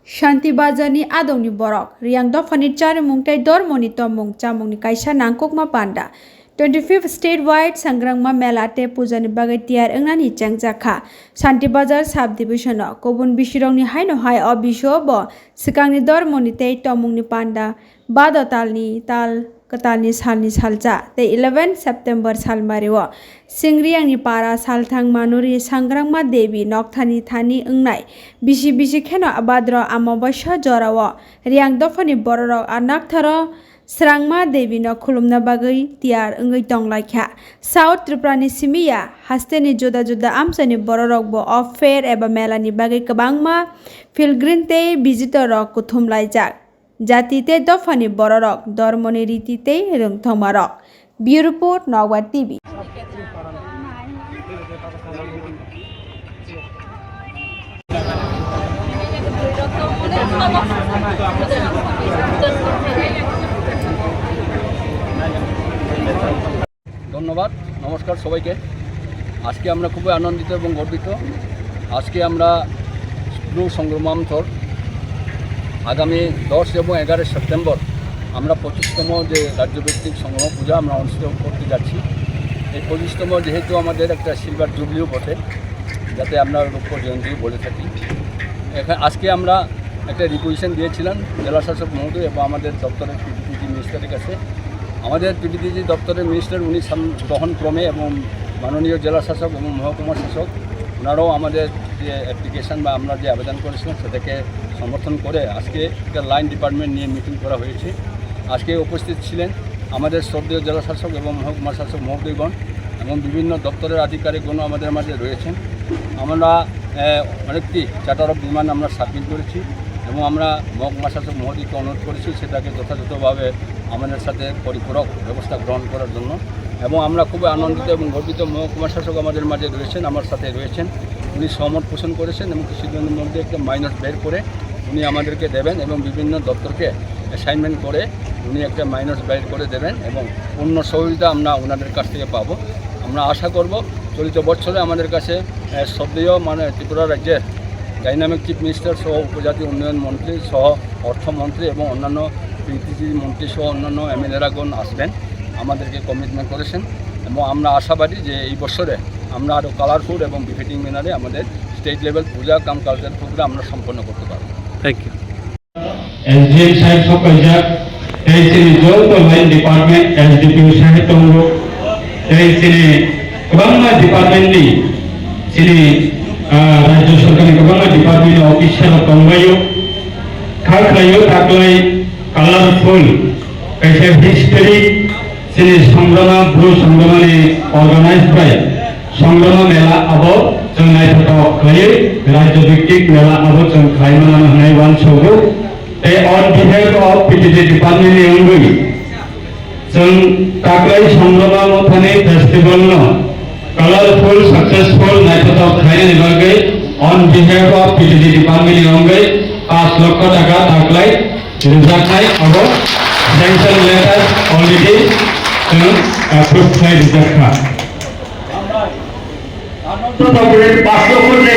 Shanti Bazani Adoni Borok, Riang Dofani Charimung Tai Dormoni Tomung Chamung Kaisha Nangkokma Panda. 25th statewide Sangrangma Melate Pujani Bagatiar Engani Changjaka, Shanti Bazar subdivision of Kobun Bishironi Haino Hai or Bishobo, Sikangni Dormoni Tai Tomungni Panda, Badotalni Tal. Katani salni salja the 11 September salmariwa Singriang ni para salthang manuri sangrangma devi nokthani thani ungnai bisi kheno abadro amobasha jorawa riang dofani bororo anaktharo srangma devi no khulumna bagai tiar ungai tonglakha South Tripura ni simia hasteni juda amsani bororok bo of fair eba melani bagai kabangma pilgrimte visitorok kuthumlaijak Jatite dofani bororok dormoni ritite rung thomarok. Bureau Report Nagwa TV. ধন্যবাদ নমস্কার সবাইকে আজকে আমরা খুবই আনন্দিত এবং গর্বিত আজকে আমরা ব্লু সংগ্রামান্তর আগামী 10 এবং 11 সেপ্টেম্বর আমরা 25তম যে রাজ্যভিত্তিক সংগ্রাম পূজা আমরা অনুষ্ঠিত করতে যাচ্ছি এই 25তম যেহেতু আমাদের একটা সিলভার জুবলিও বটে যাতে আমরা রৌপ্য জয়ন্তী বলে থাকি এখানে আজকে আমরা একটা রিকুয়েশন দিয়েছিলাম জেলা শাসক মহোদয় এবং আমাদের দপ্তরের পিডিজি মিনিস্টারের কাছে আমাদের পিডিজি দপ্তরের মিনিস্টার উনি গ্রহণক্রমে এবং মাননীয় জেলা শাসক এবং মহকুমা শাসক ওনারাও আমাদের যে অ্যাপ্লিকেশন বা আমরা যে আবেদন করেছিলাম সেটাকে সমর্থন করে আজকে একটা লাইন ডিপার্টমেন্ট নিয়ে মিটিং করা হয়েছে আজকে উপস্থিত ছিলেন আমাদের শ্রদ্ধেয় জেলা শাসক এবং মহকুমা শাসক মহোদয়গণ এবং বিভিন্ন দপ্তরের আধিকারিকগণও আমাদের মাঝে রয়েছেন আমরা অনেকটি চার্টার অফ ডিমান্ড আমরা সাবমিট করেছি এবং আমরা মহকুমা শাসক মহোদয়কে অনুরোধ করেছি সেটাকে যথাযথভাবে আমাদের সাথে পরিপূরক ব্যবস্থা গ্রহণ করার জন্য এবং আমরা খুবই আনন্দিত এবং গর্বিত মহকুমা শাসক আমাদের মাঝে রয়েছেন আমার সাথে রয়েছেন উনি সহমত পোষণ করেছেন এবং কিছুদিনের মধ্যে একটা মাইনাস বের করে উনি আমাদেরকে দেবেন এবং বিভিন্ন দপ্তরকে অ্যাসাইনমেন্ট করে উনি একটা মাইনাস বের করে দেবেন এবং পূর্ণ সহযোগিতা আমরা ওনাদের কাছ থেকে পাবো আমরা আশা করব চলিত বছরে আমাদের কাছে শ্রদ্ধেয় ত্রিপুরা রাজ্যের ডাইনামিক চিফ মিনিস্টার সহ উপজাতি উন্নয়ন মন্ত্রী সহ অর্থমন্ত্রী এবং অন্যান্য পিডিজি মন্ত্রী সহ অন্যান্য এমএলএরাগণ আসবেন আমাদেরকে কমিটমেন্ট করেছেন এবং আমরা আশাবাদী যে এই বছরে আমরা আরও কালারফুল এবং বিফিটিং ম্যানারে আমাদের স্টেট লেভেল পূজা কাম কালচার প্রোগ্রাম আমরা সম্পন্ন করতে পারব থ্যাংক ইউ SDM সাহেব সকলজাক এই সিনে যৌথ লাইন ডিপার্টমেন্ট SDPU সাহিত্যঙ্গ এই সিনে গোবাংলা ডিপার্টমেন্টনি সিনে রাজ্য সরকারের গোবাংলা ডিপার্টমেন্ট অফিসার তংবায়ো খাখলায়ো তাকলাই কালারফুল কাইসে হিস্টরি সিনে সংগ্রাম ব্লু সংগ্রামে অর্গানাইজড বাই সংগ্রাম মেলা আবো जों नायथाव खालायो राज्य भित्तिक मेला आबो जों खालामनो हानाय वान सौगो ए अन बिहेव अफ पिटिटि डिपार्टमेन्टनि अनगायै जों काकलाय संग्राम थानाय फेस्टिवल नो कालारफुल सक्सेसफुल नायथाव खालायनायनि बागै अन बिहेव अफ पिटिटि डिपार्टमेन्टनि अनगायै 5 लाख टाका काकलाय रिजार्भनाय आबो सेंक्शन लेटार अलरेडि जों एप्रुभ खालाय रिजार्भखा পাঁচ লক্ষ